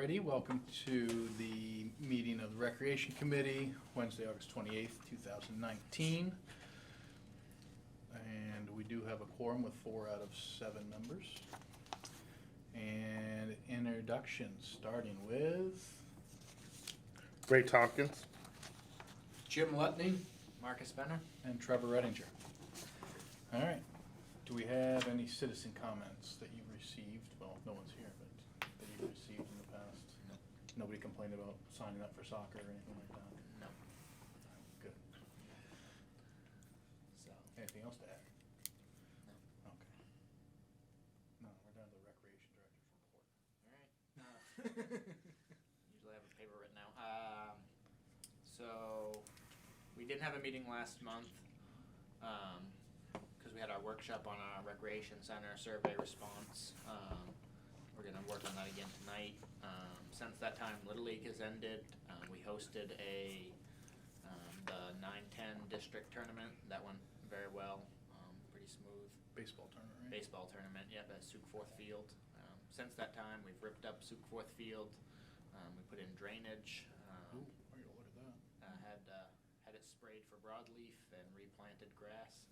Alrighty, welcome to the meeting of the Recreation Committee, Wednesday, August 28th, 2019. And we do have a quorum with 4 out of 7 members. And introductions, starting with Ray Tompkins. Jim Lutney, Marcus Benner. and Trevor Redinger. Alright, do we have any citizen comments that you've received? Well, no one's here, but that you've received in the past? No. Nobody complained about signing up for soccer or anything like that? No. Good. So, Anything else to add? no. Okay. No, we're down to the recreation director's report. Alright. Usually I have a paper written out. So, we didn't have a meeting last month, because we had our workshop on our recreation center survey response. We're gonna work on that again tonight. Since that time, Little League has ended. We hosted the 9-10 district tournament. That went very well, pretty smooth. Baseball tournament, right? Baseball tournament, yep, at Sioux Fourth Field. Since that time, we've ripped up Sioux Fourth Field. We put in drainage. Ooh, I gotta look at that. Had it sprayed for broadleaf and replanted grass.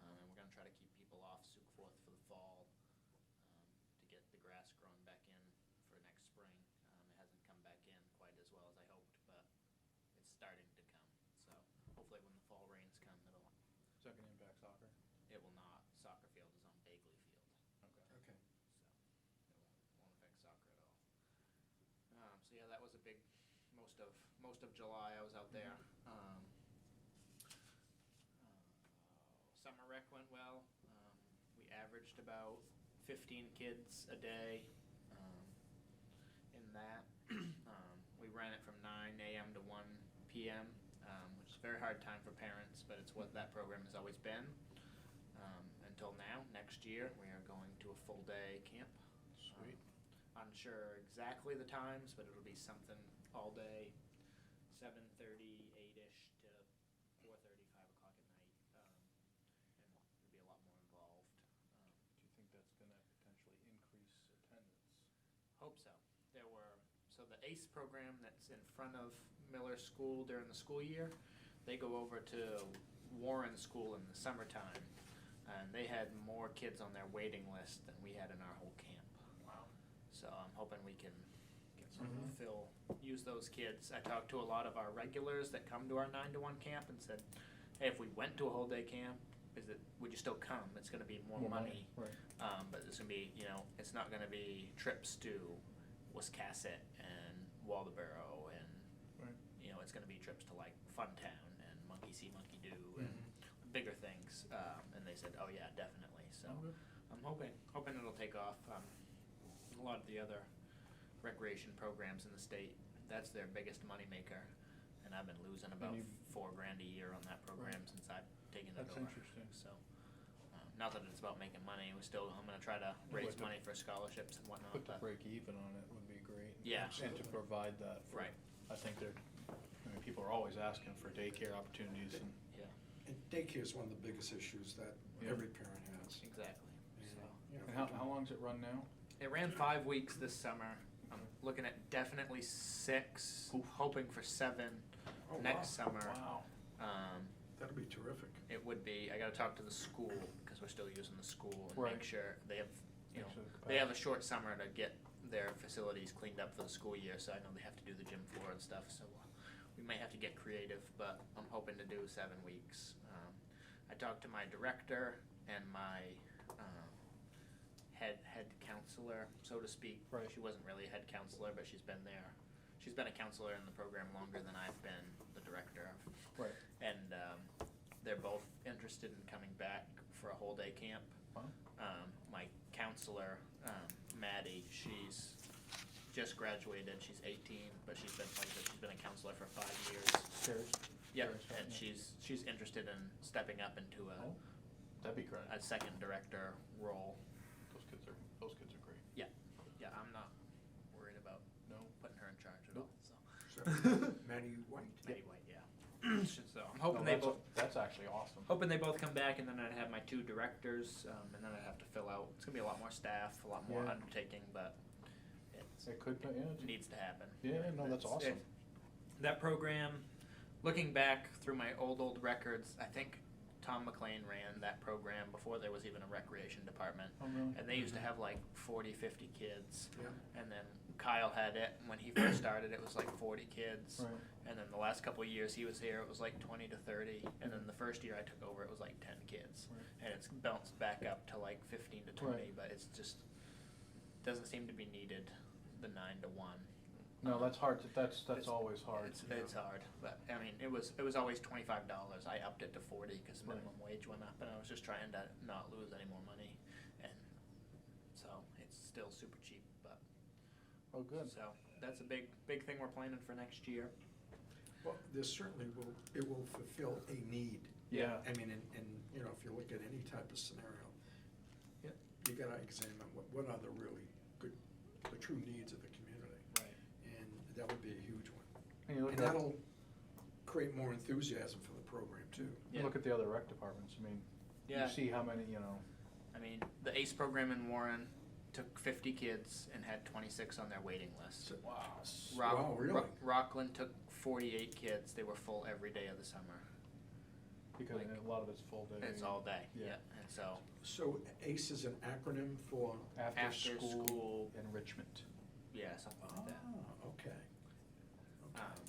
And we're gonna try to keep people off Sioux Fourth for the fall, to get the grass growing back in for next spring. It hasn't come back in quite as well as I hoped, but it's starting to come. So hopefully when the fall rains come, Is that gonna impact soccer? it will not. Soccer field is on Bagley Field. Okay. So it won't affect soccer at all. So yeah, that was a big, most of July I was out there. Summer rec went well. We averaged about 15 kids a day in that. We ran it from 9 a.m. to 1 p.m., which is a very hard time for parents, but it's what that program has always been. Until now, next year, we are going to a full day camp. Sweet. Unsure exactly the times, but it'll be something all day, 7:30, 8-ish to 4:30, 5 o'clock at night. And it'll be a lot more involved. Do you think that's gonna potentially increase attendance? Hope so. So the ACE program that's in front of Miller School during the school year, they go over to Warren School in the summertime. And they had more kids on their waiting list than we had in our whole camp. Wow. So I'm hoping we can get some use those kids. I talked to a lot of our regulars that come to our 9 to 1 camp and said, hey, if we went to a whole day camp, would you still come? It's gonna be more money. Right. But it's gonna be, it's not gonna be trips to Wiscasset and Waldoboro and, Right. it's gonna be trips to like Funtown and Monkey See, Monkey Do and bigger things. And they said, oh yeah, definitely. So Okay. I'm hoping it'll take off. A lot of the other recreation programs in the state, that's their biggest moneymaker. And I've been losing about $4,000 a year on that program since I've taken it over. That's interesting. So, not that it's about making money, I'm gonna try to raise money for scholarships and whatnot. Put the but- break even on it would be great. Yeah. And to provide that. for- Right. I think people are always asking for daycare opportunities and. Yeah, And daycare is one of the biggest issues that Yeah. every parent has. exactly. And, So, you know, And how long's it run now? it ran 5 weeks this summer. I'm looking at definitely 6, Oof. hoping for 7 Oh, next wow. summer. Wow. That'd be terrific. It would be. I gotta talk to the school, because we're still using the school, and Right. make sure they have, Make sure the they have a short summer to get their facilities cleaned up for the school year, so I know they have to do the gym floor and stuff, so we may have to get creative, but I'm hoping to do 7 weeks. I talked to my director and my head counselor, so to speak. Right. She wasn't really a head counselor, but she's been there. She's been a counselor in the program longer than I've been the director of. Right. And they're both interested in coming back for a whole day camp. Wow. My counselor, Maddie, she's just graduated. She's 18, but she's been a counselor for 5 years. Serious? Yep, Serious, and yeah. she's interested in stepping up into Oh, that'd be great. a second director role. Those kids are great. Yeah, I'm not worried about No. putting her in charge at Nope. all. So So, Maddie White? Maddie White, yeah. So I'm hoping No, they both. That's actually awesome. Hoping they both come back, and then I'd have my 2 directors, and then I'd have to fill out. It's gonna be a lot more staff, a lot more Yeah. undertaking, but it's It could, yeah, needs to happen. yeah, no, that's It's- awesome. That program, looking back through my old records, I think Tom McLean ran that program before there was even a recreation department. Oh, really? And they used to have like 40, 50 kids. Yeah. And then Kyle had it, and when he first started, it was like 40 kids. Right. And then the last couple of years he was here, it was like 20 to 30. And then the first year I took over, it was like 10 kids. Right. And it's bounced back up to like 15 to 20, Right. but it's just, doesn't seem to be needed, the 9 to 1. No, that's hard, that's It's- always hard. It's hard, but I mean, it was always $25. I upped it to 40 because Right. minimum wage went up, and I was just trying to not lose any more money, and so it's still super cheap. But Oh, good. so that's a big thing we're planning for next year. Well, there certainly it will fulfill a need. Yeah. I mean, and, you know, if you look at any type of scenario, Yep. you gotta examine what are the really good, the true needs of the community. Right. And that would be a huge one. And you look And at, that'll create more enthusiasm for the program too. you look at the other rec departments, I mean, Yeah. you see how many, you know, I mean, the ACE program in Warren took 50 kids and had 26 on their waiting list. So- wow. Wow, really? Rockland took 48 kids. They were full every day of the summer. Because like- a lot of it's full day. It's all day. Yeah. And so So ACE is an acronym for? After After school school- enrichment. yeah, something like that. Okay.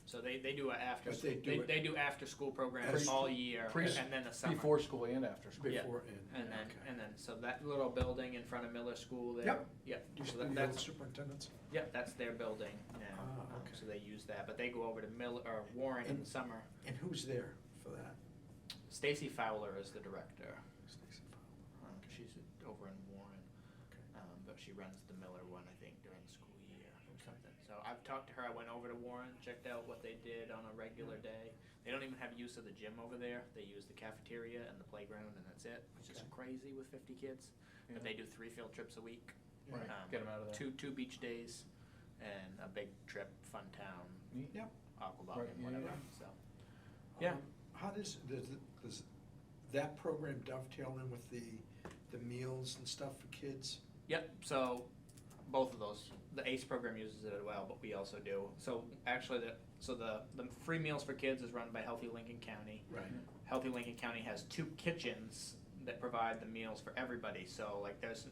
So they do a after But school, they do it- they do after school programs Pre- all year pre- and then the summer. Before school and after school. Yeah. Before And then okay. so that little building in front of Miller School there. Yep. Yep. Used So to be the that's old superintendent's? that's their building now. Ah, okay. So they use that, but they go over to Miller or Warren in And- the summer. And who's there for that? Stacy Fowler is the director. Stacy Fowler. She's over in Warren, Okay. but she runs the Miller one, I think, during the school year or something. So I've talked to her. I went over to Warren, checked out what they did on a regular day. They don't even have use of the gym over there. They use the cafeteria and the playground, and that's it, which is Okay. crazy with 50 kids. Yeah. But they do 3 field trips a week. Right, get 'em out of there. Two beach days, and a big trip, fun town, Neat. Yep. Aquabog, Right, and yeah, whatever. yeah. So Yeah. How does that program dovetail in with the meals and stuff for kids? Yep, so both of those, the ACE program uses it as well, but we also do. So actually, the free meals for kids is run by Healthy Lincoln County. Right. Healthy Lincoln County has 2 kitchens that provide the meals for everybody. So like there's,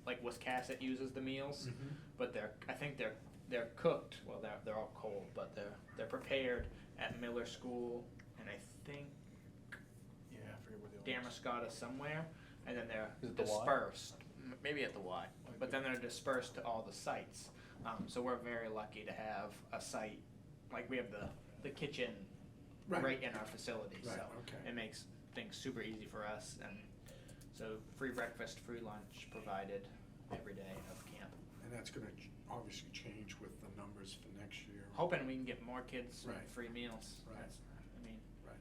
like Wiscasset uses the meals, Mhm. but I think they're cooked. Well, they're all cold, but they're prepared at Miller School, and I think Yeah, I forget where the other ones. Damascotta somewhere, and then they're Is it the Y? dispersed, maybe at the Y, Might but be. then they're dispersed to all the sites. So we're very lucky to have a site, like we have the kitchen Right. right in our facility, Right, so okay. it makes things super easy for us, and so free breakfast, free lunch provided every day of camp. And that's gonna obviously change with the numbers for next year. Hoping we can get more kids Right. free meals. Right. I mean, Right.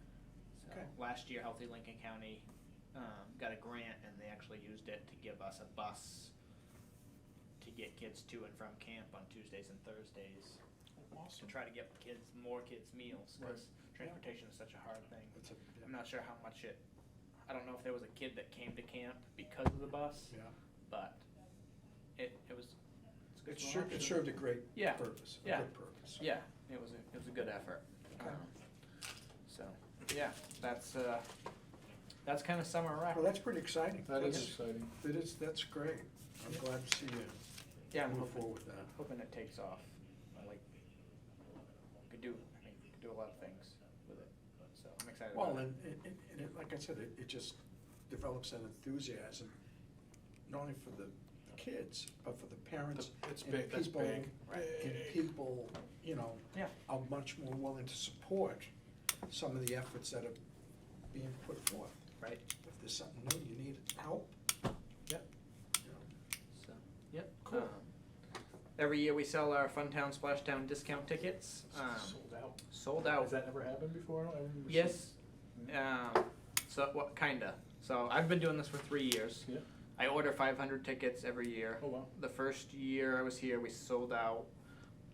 so Okay. last year Healthy Lincoln County got a grant, and they actually used it to give us a bus to get kids to and from camp on Tuesdays and Thursdays. To try to get more kids meals, because transportation is such a hard thing. That's a, I'm not sure how much I don't know if there was a kid that came to camp because of the bus, yeah. but it's a good It option. served a great Yeah. purpose, a Yeah. good purpose. Yeah, it was a good effort. Okay. So, yeah, that's kind of summer rec. Well, that's pretty exciting. That is That's- exciting. That's great. I'm glad to see you Yeah, I'm move hoping, forward with that. hoping it takes off. Could do a lot of things with it, so I'm excited Well, about it. and like I said, it just develops an enthusiasm, not only for the kids, but for the parents. It's and big, that's people- big. And people, Yeah. are much more willing to support some of the efforts that are being put forth. Right. If there's something new, you need help, Yep. you know. So, yep. Cool. Every year we sell our Funtown Splashtown discount tickets. Sold out. Sold out. Has that ever happened before? I don't remember Yes. seeing- So what kinda? So I've been doing this for 3 years. Yeah. I order 500 tickets every year. Oh, wow. The first year I was here, we sold out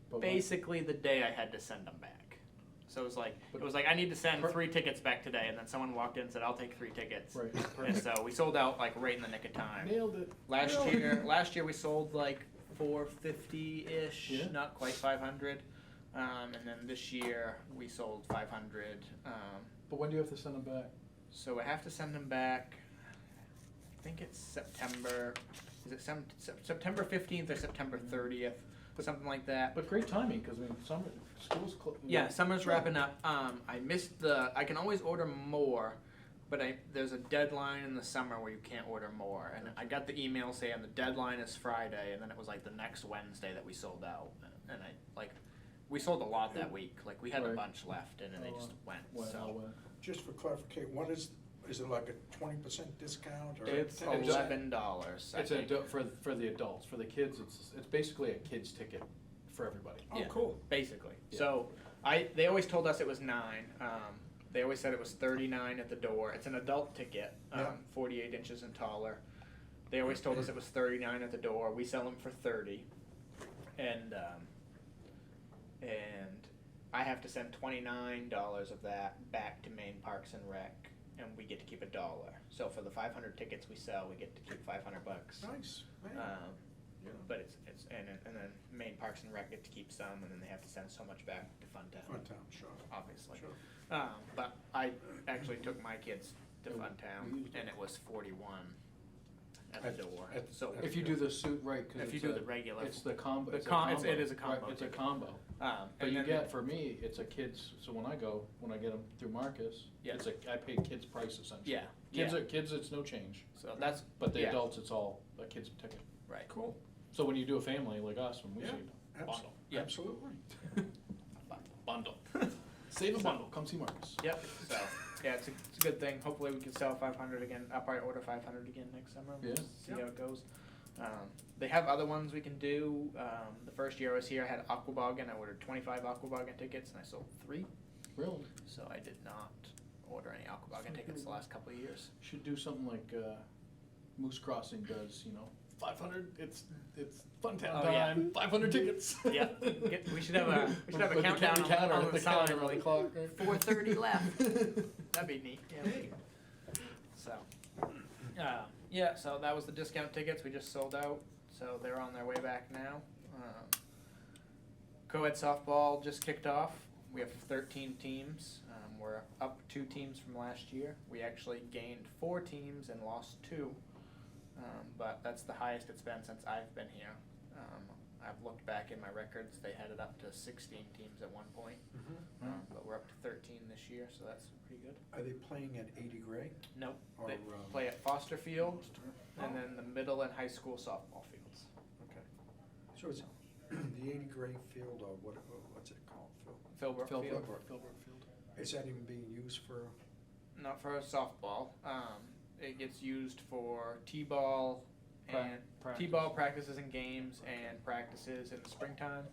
But basically the day I had to send them back. So it was like I need to send 3 tickets back today, and then someone walked in and said I'll take 3 tickets. Right. And so we sold out like right in the nick of time. Nailed it. Last Nailed year, it. we sold like 450-ish, Yeah. not quite 500. And then this year we sold 500. But when do you have to send them back? So I have to send them back. I think it's September. Is it September 15th or September 30th? Something like that. But great timing, because I mean, summer, school's Yeah, summer's wrapping up. I missed I can always order more, but there's a deadline in the summer where you can't order more. And I got the email saying the deadline is Friday, and then it was like the next Wednesday that we sold out. And we sold a lot that week. Like we had a Right. bunch left, and then they just went. So Just for clarification, what is it like a 20% discount or? it's 10%? $11. I It's think. for the adults. For the kids, it's basically a kid's ticket for everybody. Oh, Yeah. cool. Basically. Yeah. So they always told us it was 9. They always said it was $39 at the door. It's an adult ticket, Yeah. 48 inches and taller. They always told us it was $39 at the door. We sell them for $30, and I have to send $29 of that back to Maine Parks and Rec, and we get to keep $1. So for the 500 tickets we sell, we get to keep $500. Nice, man. Yeah. But it's and then Maine Parks and Rec get to keep some, and then they have to send so much back to Funtown. Funtown, sure. Obviously. Sure. But I actually took my kids to Yeah, Funtown, we used and it. it was 41 at At- the door. at- So at- If you do the suit right, because if you do the regular, it's the combo. The it's a com- it's- combo, it is a combo Right, it's a ticket. combo. But and you then get, for me, it's a kids, so when I get them through Marcus, Yeah. I pay kids price essentially. Yeah, Kids, it's no change, so that's but the yeah, adults, it's all a kid's ticket. right. Cool. So when you do a family like us, when we Yeah, say bundle, Yeah. Absolutely. bundle, save a bundle, come see Marcus. Yep. So yeah, it's a good thing. Hopefully we can sell 500 again. I'll probably order 500 again next summer. Yeah. See how it goes. They have other ones we can do. The first year I was here, I had Aquaboggan. I ordered 25 Aquaboggan tickets, and I sold 3. Really? So I did not order any Aquaboggan tickets the last couple of years. Should do something like Moose Crossing does, 500, it's Funtown Oh, yeah. time, 500 tickets. Yeah. We should have a With the countdown counter, on with the counter sign, on the like, clock, right? 4:30 left. That'd be neat. So, yeah. So that was the discount tickets. We just sold out. So they're on their way back now. Co-ed softball just kicked off. We have 13 teams. We're up 2 teams from last year. We actually gained 4 teams and lost 2. But that's the highest it's been since I've been here. I've looked back in my records. They had it up to 16 teams at one point. But we're up to 13 this year, so that's pretty good. Are they playing at 80 Gray? Nope, Or, they play at Foster Field, and then the middle and high school softball fields. Okay. So it's the 80 Gray field, or what's it called, Phil? Philbrook Field, Philbrook Field. Is that even being used for? not for softball. It gets used for t-ball and t-ball practices and games and practices in the springtime.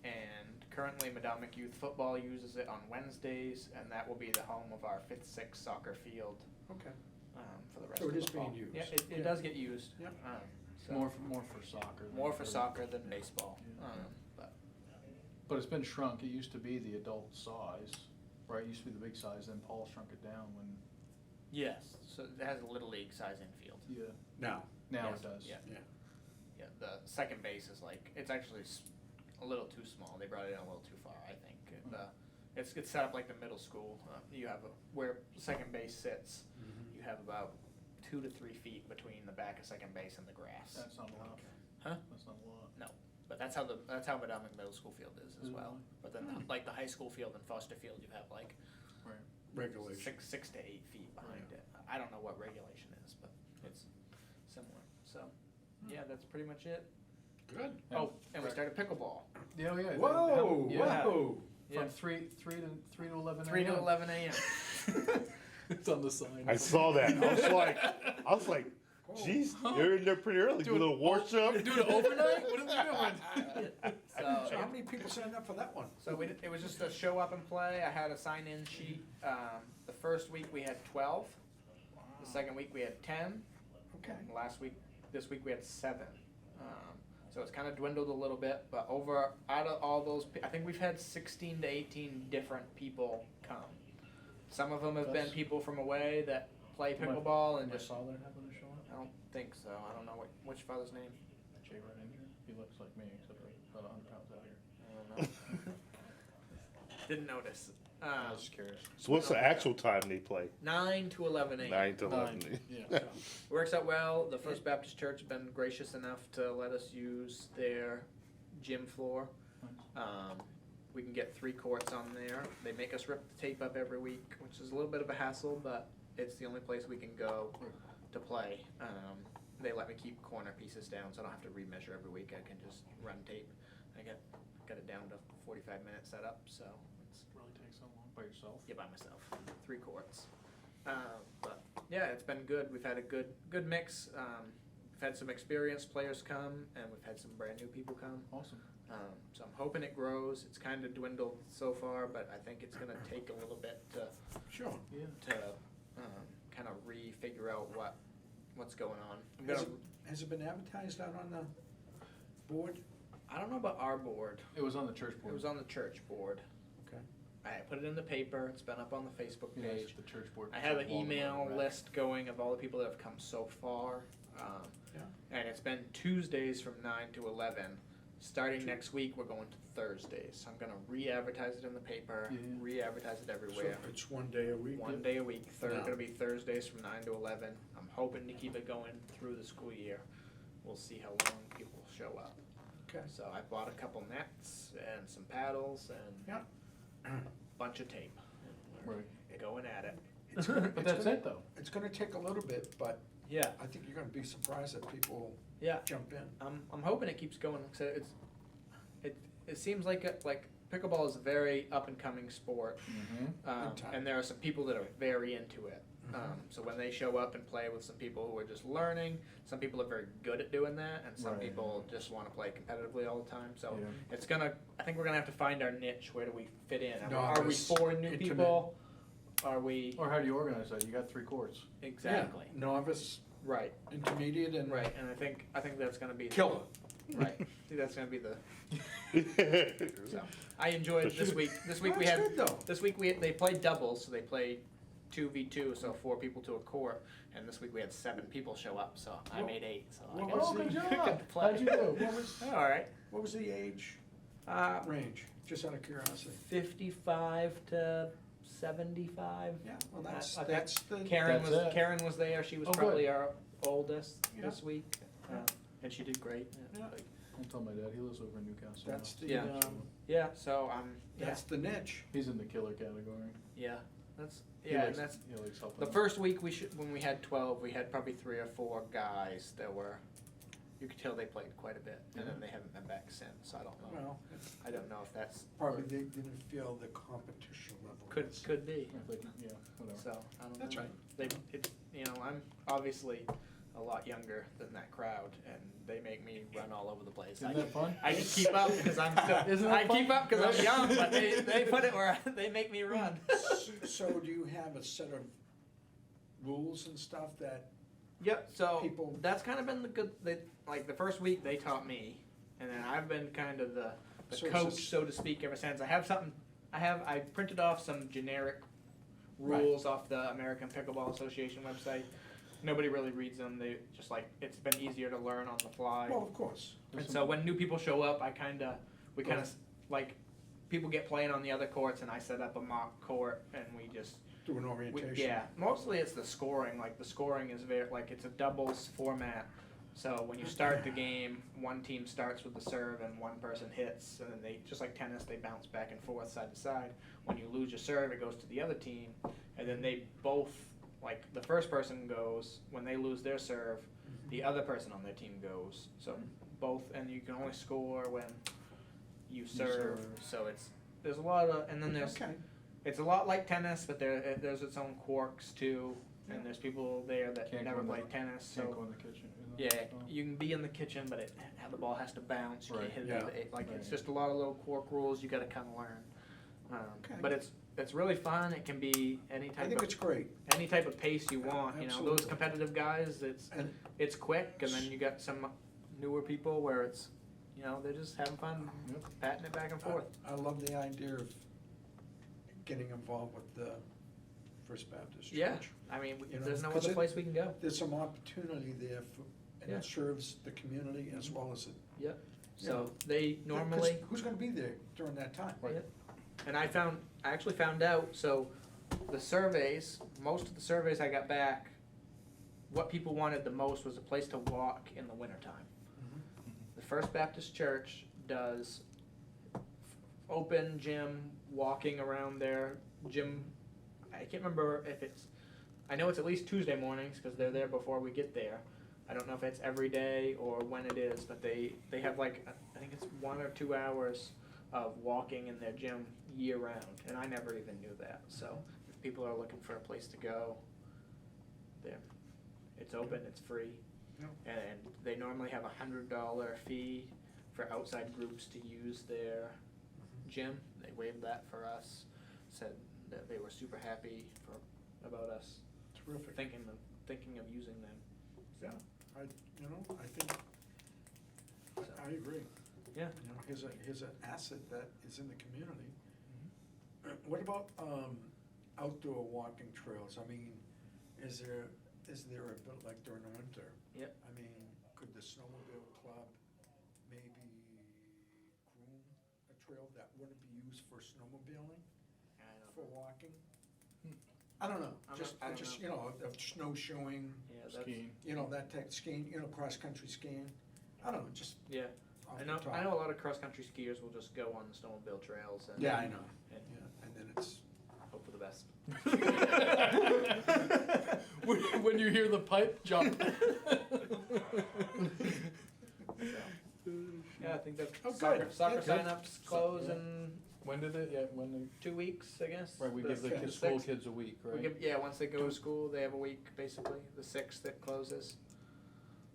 And currently Madomic Youth Football uses it on Wednesdays, and that will be the home of our 5th, 6th soccer field Okay. for the rest So of it the is being fall. used. Yeah, it Yeah. does get used. Yeah. So More for soccer. than more for soccer than baseball. Yeah. But But it's been shrunk. It used to be the adult size, right? It used to be the big size, then Paul shrunk it down when, yes, so it has a little league size infield. yeah, Now. now Yes, it does. Yeah. Yeah. Yeah, the second base is like, it's actually a little too small. They brought it in a little too far, I think. It's set up like the middle school. You have where second base sits, you have about 2 to 3 feet between the back of second base and the grass. That's not a lot. Huh? That's not a lot. No, but that's how Madomic Middle School field is as well. Really? But then like the high school field and Foster Field, you have like Right. Regulation. 6 to 8 feet behind it. I don't know what regulation is, but it's similar. So, yeah, that's pretty much it. Good. Oh, and we started pickleball. Yeah, yeah. Whoa, Yeah. whoa. Yeah. From 3 to 11 3 to a.m. 11 a.m. It's on the sign. I saw that. I was like, geez, you're in there pretty early. Do a little worship. Doing it overnight? What are we doing? So how many people signed up for that one? So it was just a show up and play. I had a sign-in sheet. The first week we had 12. The second week we had 10. Okay. This week we had 7. So it's kind of dwindled a little bit, but out of all those, I think we've had 16 to 18 different people come. Some of them have been That's- people from away that play pickleball and My just. father happened to show up? I don't think so. I don't know which father's name. Jay Redinger? he looks like me, except for about 100 pounds out here. I don't know. Didn't notice. I was just curious. So what's the actual time they play? 9 to 11 a.m. 9 to 11. Yeah. Works out well. The First Baptist Church has been gracious enough to let us use their gym floor. We can get 3 courts on there. They make us rip the tape up every week, which is a little bit of a hassle, but it's the only place we can go to play. They let me keep corner pieces down, so I don't have to remeasure every week. I can just run tape. I got it down to 45 minutes set up, so it's Really takes so long by yourself. yeah, by myself, 3 courts. But yeah, it's been good. We've had a good mix. We've had some experienced players come, and we've had some brand new people come. Awesome. So I'm hoping it grows. It's kind of dwindled so far, but I think it's going to take a little bit to Sure. Yeah. kind of re-figure out what's going on. I'm Has gonna, has it been advertised out on the board? I don't know about our board. It was on the church It board. was on the church board. Okay. I put it in the paper. It's been up on the Facebook Yeah, it's page. the church board. I have an Walden email Road. list going of all the people that have come so far. Yeah. And it's been Tuesdays from 9 to 11. Starting next week, we're going to Thursdays. So I'm gonna re-advertise it in the paper, Yeah. re-advertise it So everywhere. it's one day a week? One day a week, Yeah. gonna be Thursdays from 9 to 11. I'm hoping to keep it going through the school year. We'll see how long people show up. Okay. So I bought a couple nets and some paddles and Yeah. a bunch of tape. We're Right. going at it. It's gonna- But that's it though. It's gonna take a little bit, but Yeah, I think you're gonna be surprised that people yeah. jump in. I'm hoping it keeps going. So it seems like pickleball is a very up and coming sport, Mm-hmm. Big time. and there are some people that are very into it. Mhm. So when they show up and play with some people who are just learning, some people are very good at doing that, and some Right. people just want to play competitively all the time. So Yeah. it's gonna. I think we're gonna have to find our niche. Where do we fit in? Are we Novice, for new intimate. people? Are we Or how do you organize that? You got 3 courts. exactly Yeah, novice, right? intermediate, and Right, and I think that's gonna be killer. Right, I think that's gonna be the. So. So I enjoyed this week. This week No, we it's had. good, though. This week they played doubles, so they played 2v2, so 4 people to a court. And this week we had 7 people show up, so I What- made 8. So what I was got, the- got job. to play. How'd you do? What was, All right. what was the age range? Just out of curiosity. 55 to 75. Yeah, well, I think that's the. Karen That's it. Karen was there. She was Oh, good. probably our oldest Yeah. this week, Yeah. and she did great. Yeah. Like, Don't tell my dad. He lives over in Newcastle. now. That's the, Yeah. yeah. So yeah, that's the niche. He's in the killer category. yeah. That's He yeah, likes, and that's he likes helping. the out. first week when we had 12, we had probably 3 or 4 guys that were. You could tell they played quite a bit, and then they haven't been back since. So I don't know. Well, it's I don't know if that's probably they didn't feel the competition level. was- could be. If they can- yeah, whatever. So I don't That's know. right. They it's I'm obviously a lot younger than that crowd, and they make me run all over the place. Isn't that fun? I can keep up because I'm still. Isn't that I keep fun? up because I'm young, but they put it where they make me run. So do you have a set of rules and stuff that, Yep. So People- that's kind of been the good. Like the first week they taught me, and then I've been kind of the So it's coach, just- so to speak, ever since. I printed off some generic rules off the American Pickleball Association website. Nobody really reads them. They just it's been easier to learn on the fly. well, of course. And so when new people show up, we like people get playing on the other courts, and I set up a mock court, and we just Do an orientation. yeah. Mostly it's the scoring. Like the scoring is very it's a doubles format. So when you start the game, one team starts with the serve, and one person hits, and then they just like tennis, they bounce back and forth side to side. When you lose your serve, it goes to the other team, and then they both the first person goes when they lose their serve. The other person on their team goes. So both, and you can only score when you serve. serve. So there's a lot of, and then there's Okay. it's a lot like tennis, but there's its own quirks too. And there's people there that Can't never go in the- played tennis. Can't So go in the kitchen. yeah, you can be in the kitchen, but how the ball has to bounce. You Right. can't hit Yeah. it. It's Right. just a lot of little quirk rules you got to kind of learn. Okay. But it's really fun. It can be any I type think of it's great. any type of pace you want. You know, those Absolutely. competitive guys. And It's quick, and then you got some newer people where it's they're just having fun, Yep. patting it back and forth. I love the idea of getting involved with the First Baptist Church. Yeah, I mean, You know, there's no 'cause other it- place we can go. There's some opportunity there and Yeah. it serves the community as well as it Yep. So they Yeah, 'cause normally, who's gonna be there during that time? Right. and I actually found out, so the surveys, most of the surveys I got back, what people wanted the most was a place to walk in the wintertime. Mhm. The First Baptist Church does open gym, walking around their gym. I can't remember if it's, I know it's at least Tuesday mornings, cause they're there before we get there. I don't know if it's every day or when it is, but they have like, I think it's 1 or 2 hours of walking in their gym year round, and I never even knew that, so if people are looking for a place to go, there, it's open, it's free. Yep. And they normally have $100 fee for outside groups to use their gym. They waived that for us, said that they were super happy about us Terrific. thinking of using them. Yeah, I think, I agree. Yeah. Here's an asset that is in the community. What about, outdoor walking trails? I mean, is there a bit like during the winter? Yep. I mean, could the snowmobile club maybe groom a trail that wouldn't be used for snowmobiling, I don't for know. walking? I don't know, I just, don't you know, of snowshoeing, Yeah, that's, Skiing. you know, that type, skiing, you know, cross-country skiing. I don't know, just yeah. off I the know. top. I know a lot of cross-country skiers will just go on the snowmobile trails and Yeah, I know, and yeah, and then it's, hope for the best. When you hear the pipe, jump. Yeah, I think that Oh, soccer, good. soccer Yeah, good. signups close Yeah. in When did it, yeah, when they, 2 weeks, I guess. right, we give the The kids, school 6th. kids a week, We right? give, yeah, once they go to school, they have a week, basically. The 6th it closes.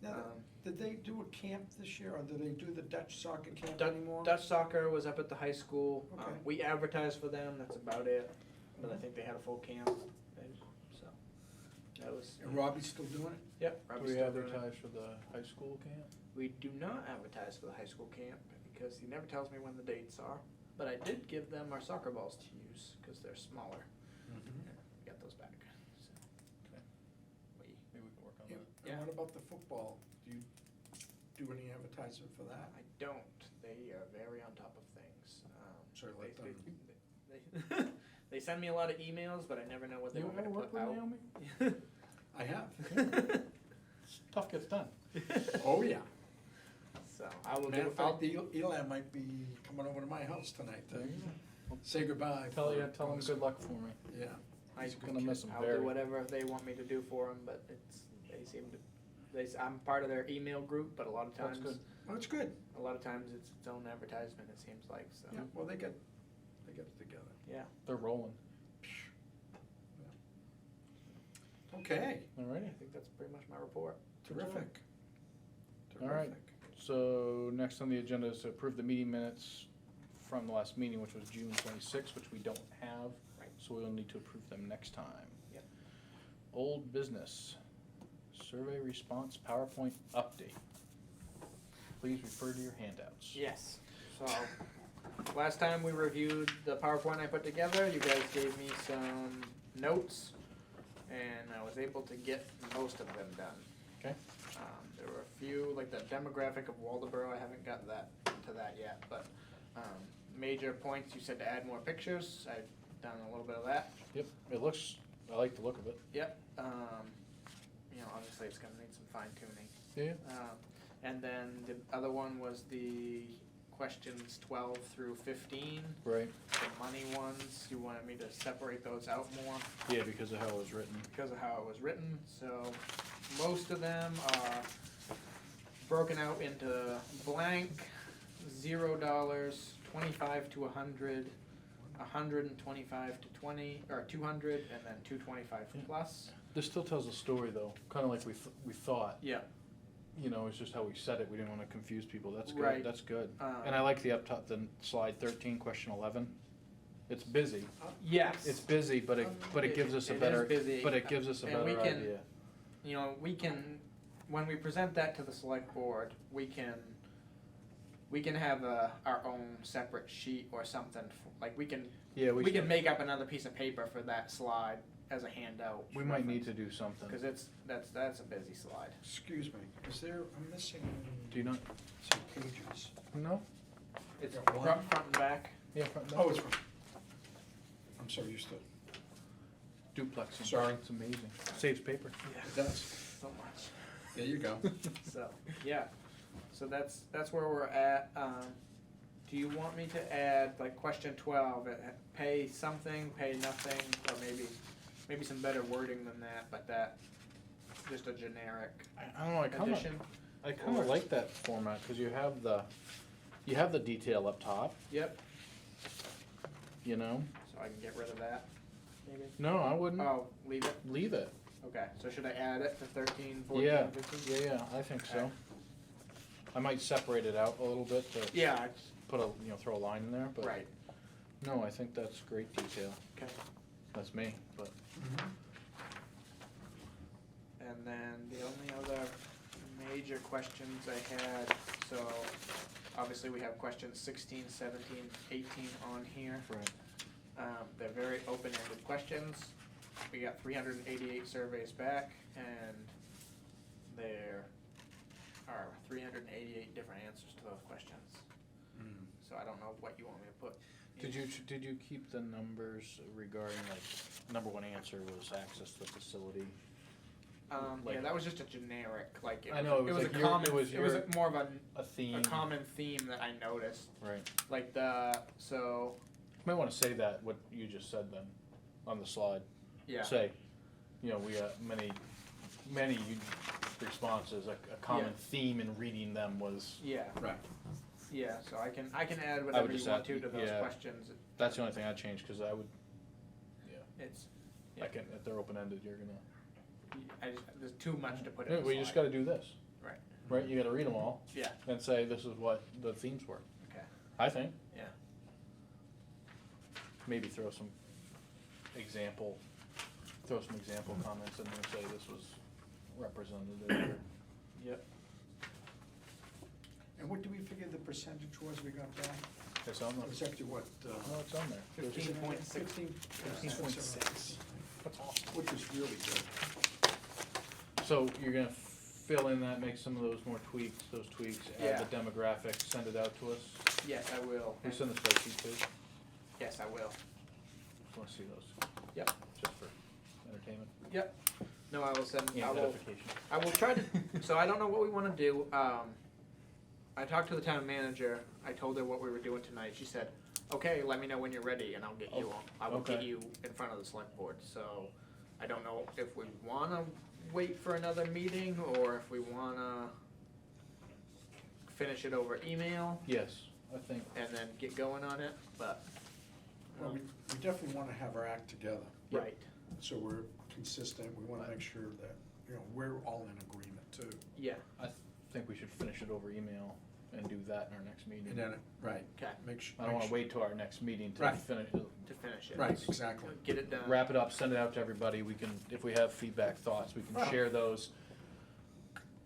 now, did they do a camp this year, or did they do the Dutch soccer camp Du- anymore? Dutch soccer was up at the high school. Okay. We advertised for them, that's about it. But I think they had a full camp, so that was. And Robbie's still doing it? Yep. Do Robbie's we still doing it. advertise for the high school camp? We do not advertise for the high school camp because he never tells me when the dates are. But I did give them our soccer balls to use because they're smaller. Mm-hmm. Yeah, we got those back. So Okay. we, Maybe we can work on Yeah, that. Yeah. and what about the football? Do you do any advertising for that? I don't. They are very on top of things. So let them- they, they send me a lot of emails, but I never know what they You want me to ever work put with out. Naomi? I have. Stuff gets done. Oh, yeah. So I will Matter do. of fact, Eli might be coming over to my house tonight to There you go. say goodbye. Tell for- tell them good luck for me. Yeah. He's I- gonna miss him I'll very. do whatever they want me to do for them, but they seem to. I'm part of their email group, but a lot of That's times, good. Well, it's good. a lot of times it's its own advertisement. It seems like so. Yeah, well, they get it together. Yeah. They're rolling. Okay, Alrighty. I think that's pretty much my report. terrific. All right. Terrific. So next on the agenda is to approve the meeting minutes from the last meeting, which was June 26th, which we don't have. Right. So we'll need to approve them next time. Yep. Old business, survey response PowerPoint update. Please refer to your handouts. Yes. So last time we reviewed the PowerPoint I put together, you guys gave me some notes, and I was able to get most of them done. Okay. There were a few, like the demographic of Waldeboro, I haven't got to that yet, but major points, you said to add more pictures, I've done a little bit of that. Yep, it looks, I like the look of it. Yep. Obviously it's gonna need some fine tuning. Yeah. And then the other one was the questions 12 through 15, Right. the money ones, you wanted me to separate those out more Yeah, because of how it was written. because of how it was written, so most of them are broken out into blank, $0, 25 to 100, 125 to 20, or 200, and then 225 Yeah. plus. This still tells a story though, kinda like we thought. Yeah. You know, it's just how we said it, we didn't wanna confuse people, that's good, Right. that's good. Um, And I like the up top, the slide 13, question 11. It's busy, Yes. it's busy, but it gives us a It is better, busy, but it gives us a and we better can- idea. You know, we can, when we present that to the select board, we can have our own separate sheet or something, like we can Yeah, we can make up another piece of paper for that slide as a handout. We might need to do something. Cause that's a busy slide. Excuse me, is there, I'm missing Do you not? some pages. No? It's Got one. front and back. Yeah, front, Oh, it's, I'm so used to it. duplexing. Sorry. It's amazing. Saves paper. It does. So much. There you go. So, yeah, so that's where we're at. Do you want me to add, like, question 12, pay something, pay nothing, or maybe some better wording than that, but that, just a generic I don't know, I kinda, addition? I kinda or- like that format, cause you have the detail up top, Yep, you know? so I can get rid of that, maybe? No, I wouldn't. Oh, leave it? Leave it. Okay, so should I add it to 13, 14, Yeah, 15? yeah, I think so. Okay. I might separate it out a little bit to Yeah, put a, throw a line in there, but. right, No, I think that's great detail. okay. That's me, but. And then the only other major questions I had, so obviously we have questions 16, 17, 18 on here. Right. They're very open-ended questions. We got 388 surveys back, and there are 388 different answers to those questions. So I don't know what you want me to put. Did you keep the numbers regarding, like, number one answer was access to the facility? Yeah, like- that was just a generic, like, I know, it was a like your- common, it was it was your- more of a A theme? common theme that I noticed. Right. Like so, Might wanna say that, what you just said then, on the slide. yeah. Say, we got many responses, a common Yeah. theme in reading them was, Yeah, Right. yeah, so I can add whatever you just want add- to those yeah. questions. that's the only thing I'd change, cause I would, It's, I can, if they're open-ended, you're gonna, there's too much to put in yeah, the we just slide. gotta do this. Right. Right, you gotta read them all Yeah, and say, this is what the themes were, okay, I think. yeah, Maybe throw some example comments in there, say this was representative or. yep. And what do we figure the percentage was we got back? It's on It was there. actually what? No, it's on there. 15.6. 15.6. That's awesome. Which was really good. So you're gonna fill in that, make some of those more tweaks, add the demographics, send it out to us? Yes, I will. Can you send the spreadsheet too? Yes, I will. Just wanna see those. Yep. Just for entertainment Yep. No, I will send, and edification. I will try to, so I don't know what we wanna do, I talked to the town manager, I told her what we were doing tonight, she said, okay, let me know when you're ready and I'll get you on, I will get Okay. you in front of the select board, so I don't know if we wanna wait for another meeting, or if we wanna finish it over email Yes, I think, and then get going on it, but, Well, we definitely wanna have our act together, Yep. right, so we're consistent, we wanna make sure that, we're all in agreement too. yeah, I think we should finish it over email and do that in our next meeting. And then, right, okay, make sure. I don't wanna wait till our next meeting to Right. finish, to finish it. Right, exactly. Get it done. wrap it up, send it out to everybody, we can, if we have feedback, thoughts, we can Right. share those.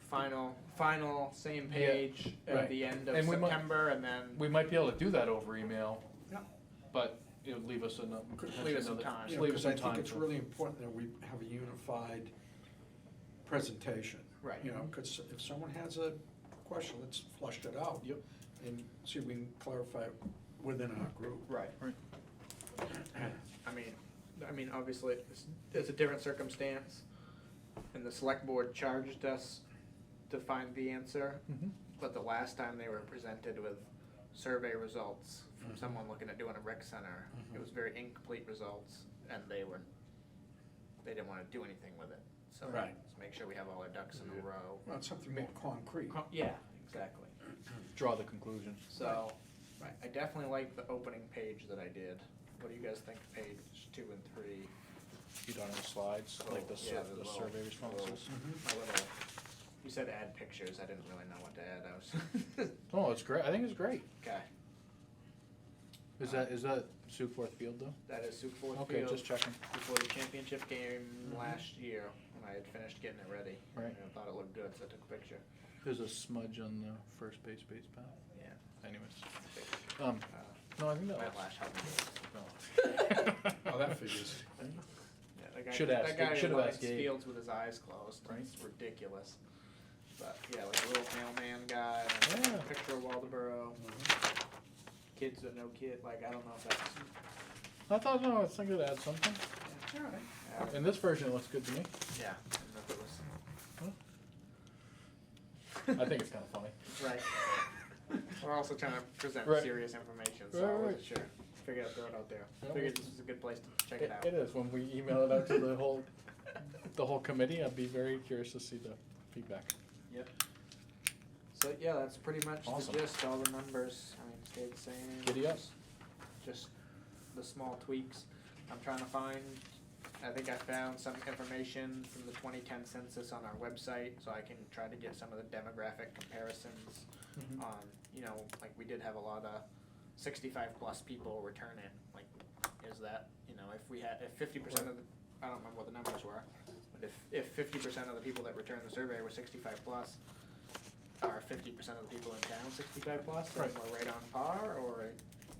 Final, same Yeah, page at right. the end of And we might- September, and then, We might be able to do that over email, Yeah. but it would leave us enough. Leave us some time. Yeah, Leave us because I some time think it's for- really important that we have a unified presentation. Right. Because if someone has a question, let's flush it out. Yep. And see if we can clarify it within our group. right. Right. I mean, obviously, it's a different circumstance, and the select board charged us to find the answer, Mhm. but the last time they were presented with survey results from Mhm. someone looking at doing a rec center, Mhm. it was very incomplete results, and they didn't wanna do anything with it, so. Right. Let's make sure we have all our ducks in a Yeah. row. Well, it's something more concrete. Yeah, exactly. Draw the conclusion. So, I definitely like the opening page that I did. What do you guys think of page 2 and 3? You done the slides, like the Yeah, the little- survey responses? Mhm. My little, you said add pictures, I didn't really know what to add, I was. Oh, it's great, I think it's great. Okay, Is that Sioux Forth Field though? that is Sioux Forth Okay, Field just checking. before the championship game Mhm. last year, when I had finished getting it ready. Right. And I thought it looked good, so I took a picture. There's a smudge on the first base path. Yeah. Anyways, Uh, no, I think that Matt was. Lash helped me do it. No. Oh, that figures. Yeah. the guy, Should ask- that guy should have likes asked Gabe. fields with his eyes closed. Right. It's ridiculous. But yeah, like a little mailman guy, and Yeah. a picture of Waldeboro, kids that no kid. Like I don't know if that's. I thought, no, I was thinking to add something. All right. In this version, it looks good to me. Yeah. I don't know if it was. I think it's kind of funny. Right. We're also trying to present Right. serious information, so Right, I wasn't right. sure. Figured I'd throw it out there. Yeah. Figured this was a good place to check it out. It is, when we email it out to the whole committee, I'd be very curious to see the feedback. Yep. So yeah, that's pretty much Awesome. the gist. All the numbers, I mean, stay the same. Giddy up. Just the small tweaks. I'm trying to find. I think I found some information from the 2010 census on our website, so I can try to get some of the demographic comparisons. Mhm. On, you know, like we did have a lot of 65 plus people return it. Like, is that, you know, if 50% of the, I don't remember what the numbers were, but if 50% of the people that returned the survey were 65 plus, are 50% of the people in town 65 plus, and Right. we're right on par, or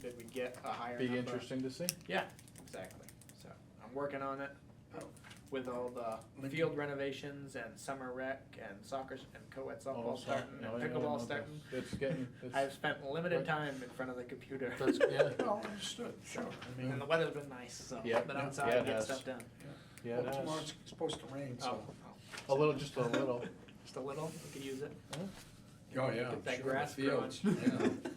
did we get a higher Be number? interesting to see. Yeah, exactly. So I'm working on it Oh. with all the field renovations and summer rec and soccer and co-ed softball starting and pickleball starting. It's getting, I've spent limited Right. time in front of the computer. That's, yeah, Well, understood, sure. I mean, And the weather's been nice, so Yeah. I've been Yeah. outside Yeah, and it get has. stuff done. yeah, well, it tomorrow has. it's supposed to rain, so. A little, just a little. Just a little, we could use it. Oh, yeah. Get that sure, grass the fields, growing. yeah.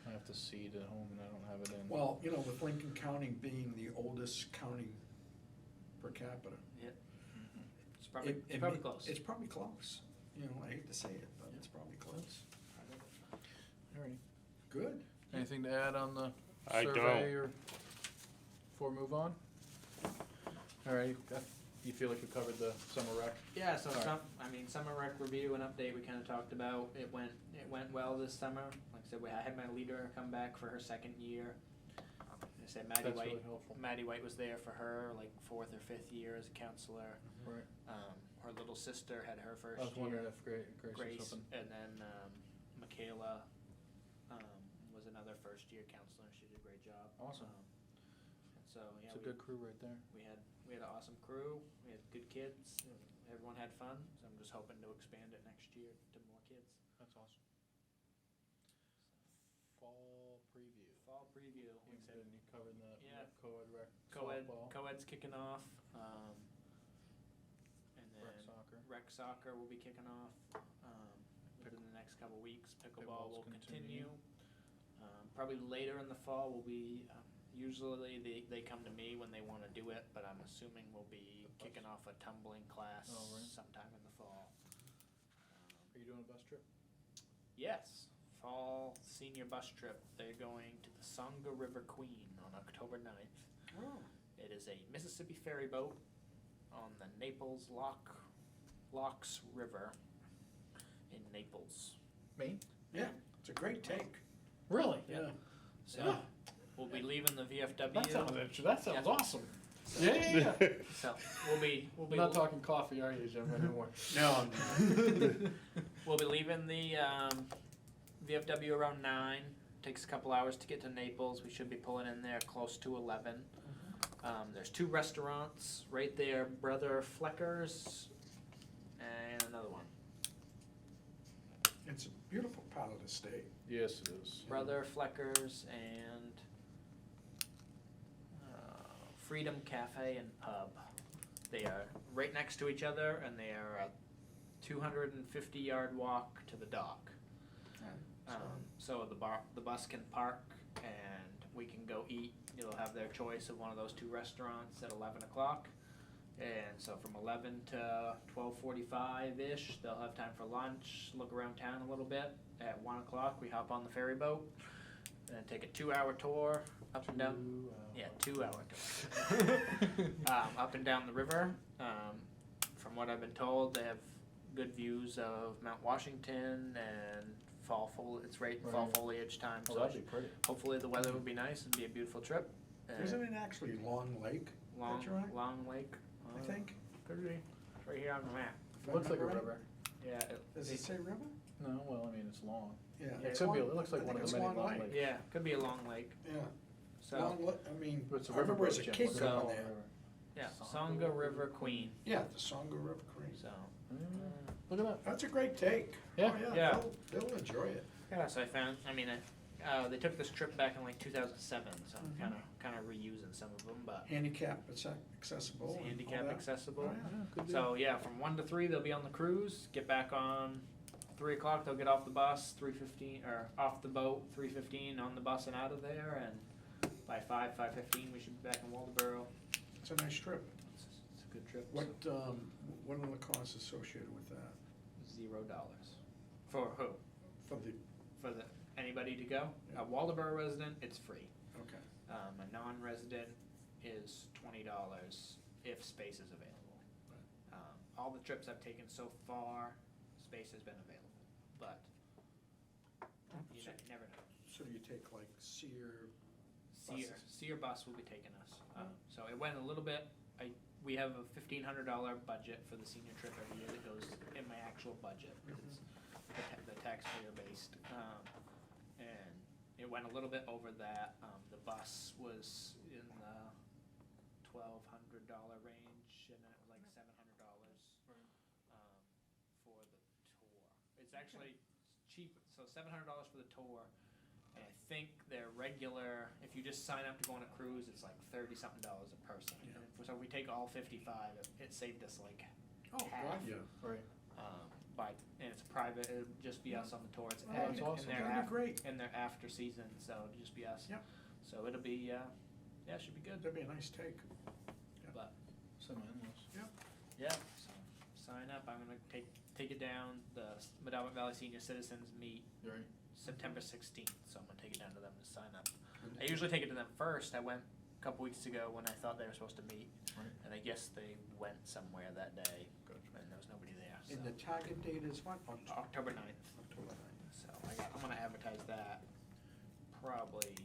I have to seed at home and I don't have it in. Well, you know, with Lincoln County being the oldest county per capita. It's probably, it- it's it probably may- close. It's probably close. You know, I hate to say it, but it's probably close. Alrighty. Good. Anything to add on the I survey or before we move on? Alright, you feel like you covered the summer rec? Yeah, so Alright. summer rec review and update, we kinda talked about, it went well this summer. Like I said, I had my leader come back for her second year. I said Maddie That's White, really helpful. Maddie White was there for her, like, 4th or 5th year as a counselor. Right. Her little sister had her first I was wondering year, if Grace Grace, was something. and then, Michaela, was another first year counselor, she did a great job. Awesome. And so, yeah, It's a good crew right there. we had an awesome crew, we had good kids, and everyone had fun, so I'm just hoping to expand it next year to more kids. That's awesome. Fall preview. Fall preview, like I said, You covered that Yeah. co-ed rec co-ed, softball, co-ed's kicking off, and then rec soccer. rec soccer will be kicking off, within the next couple weeks. Pickleball will Pickleball's continue. Probably later in the fall will be, usually they come to me when they wanna do it, but I'm assuming we'll be kicking off a tumbling class Oh, right. sometime in the fall. Are you doing a bus trip? Yes, fall senior bus trip. They're going to the Songa River Queen on October 9th. Oh. It is a Mississippi ferry boat on the Naples Locks River in Naples. Maine? Yeah, it's a great take. Really? Yeah. So we'll be leaving the VFW. That sounds Yeah. awesome. Yeah. So we'll be We're not talking coffee, are you, Jim, anymore? No, we'll be leaving the VFW around 9. Takes a couple hours to get to Naples. We should be pulling in there close to 11. There's 2 restaurants right there, Brother Flecker's and another one. it's a beautiful part of the state. Yes, it is. Brother Flecker's and Freedom Cafe and Pub. They are right next to each other, and they are a 250-yard walk to the dock. So the bus can park, and we can go eat. You'll have their choice of one of those 2 restaurants at 11 o'clock. And so from 11 to 12:45-ish, they'll have time for lunch, look around town a little bit. At 1 o'clock, we hop on the ferry boat and take a 2-hour tour up and down. Yeah, 2-hour tour. Up and down the river. From what I've been told, they have good views of Mount Washington and it's right in fall Right. foliage time. Oh, So that'd be pretty. hopefully the weather will be nice and be a beautiful trip. And Isn't it actually Long Lake? Long, That's right. Long Lake. I think. Could be. It's right here on the map. if I Looks like a remember right. river. Yeah. Does it say river? No, well, I mean, it's long. Yeah. Yeah, It it's could be, Long- it looks like I one think of the it's many Long long Lake. lakes. Yeah, could be a long lake. Yeah. So Long, I mean, But it's a I remember riverboat, as a Jim. kid What's going going on there. the river? Yeah, Songa River Queen, Yeah, the Songa River Queen. so. Look at that. That's a great take. Yeah. Oh, Yeah. They'll enjoy it. Yeah, so I found, they took this trip back in like 2007, so I'm kind of reusing some of them, but Handicap accessible. it's and all handicap that. accessible. Oh, yeah. Good deal. So yeah, from 1 to 3 they'll be on the cruise. Get back on 3 o'clock. They'll get off the bus 3:15 or off the boat 3:15 on the bus and out of there. And by 5:15 we should be back in Waldoboro. It's a nice trip. It's a good trip. What are the costs associated with that? $0 for who? For the, Anybody to go. Yeah. A Waldoboro resident, it's free. okay. A non-resident is $20 if space is available. All the trips I've taken so far, space has been available, but you So- never know. So do you take like Sear? Sear bus will be taking us. So it went a little bit, we have a $1,500 budget for the senior trip every year that goes in my actual budget, because it's the taxpayer based. And it went a little bit over that. The bus was in the $1,200 range, and then it was like $700 for the tour. It's actually cheap, so $700 for the tour. And I think their regular, if you just sign up to go on a cruise, it's like $30-something a person. Yeah. And so if we take all 55, it saved us like Oh, half. God, yeah. Right. And it's private, it'll just be us on the tour. It's Oh, that's awesome. That'd be great. in their after season, so it'll just be us. Yep. So it'll be, yeah, it should be good, That'd be a nice take. but, Semi-endless. yeah, so sign up, I'm gonna take it down, the Medallic Valley Senior Citizens meet Right. September 16th, so I'm gonna take it down to them to sign up. I usually take it to them first. I went a couple weeks ago when I thought they were supposed to meet, Right. and I guess they went somewhere that day, Gotcha. and there was nobody there, so. And the target date is what? October 9th, October 9th. so I'm gonna advertise that probably,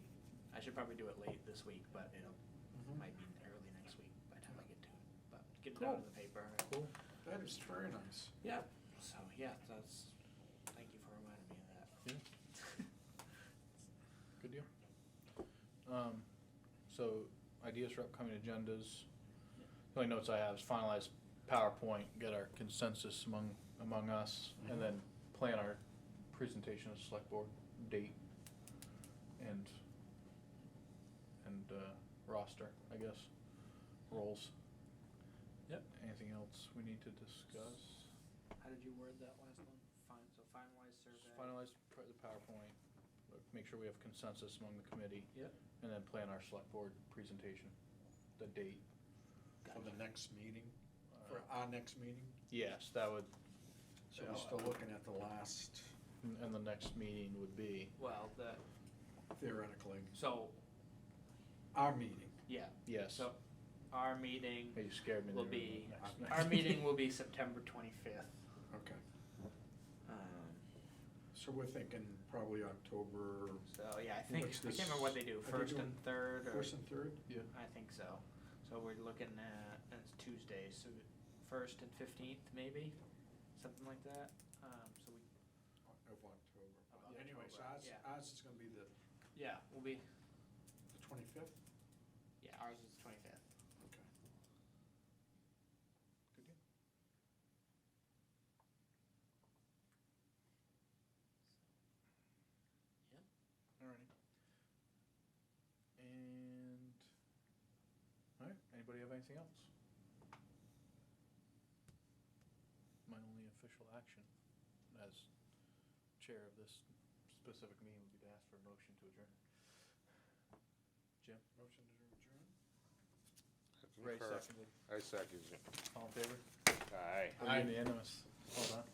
I should probably do it late this week, but it might be early next week by the time I get to it, but get it out in the paper. Cool. That is very nice. Yeah, so, yeah, thank you for reminding me of that. Yeah. Good deal. So ideas for upcoming agendas. The only notes I have is finalize PowerPoint, get our consensus among us, and then plan our presentation of select board date and roster, I guess, roles. Yep. Anything else we need to discuss? How did you word that last one? Finalize survey. Just finalize the PowerPoint, make sure we have consensus among the committee. Yep. And then plan our select board presentation, the date. For the next meeting, Uh, for our next meeting? Yes, that would, So we're still looking at the last, and the next meeting would be, Well, theoretically, so, our meeting. yeah, yes. so our meeting Hey, you scared me will there. be, Next- our meeting will be September 25th. Okay. Um, So we're thinking probably October So, yeah, I think, What's I can't this? remember what they do, Are they first doing and third, or, first and third? Yeah, I think so. So we're looking at, and it's Tuesdays, so first and 15th, maybe, something like that. So we, Of October. Of Anyway, so October, ours, yeah. ours is gonna be the yeah, we'll be, 25th? yeah, ours is 25th. Okay. good deal. Yep. Alrighty. And, alright, anybody have anything else? My only official action as chair of this specific meeting would be to ask for a motion to adjourn. Jim? Motion to adjourn? Ray Concur. seconded. I second it. All in favor? Aye. Unanimous. Hold on.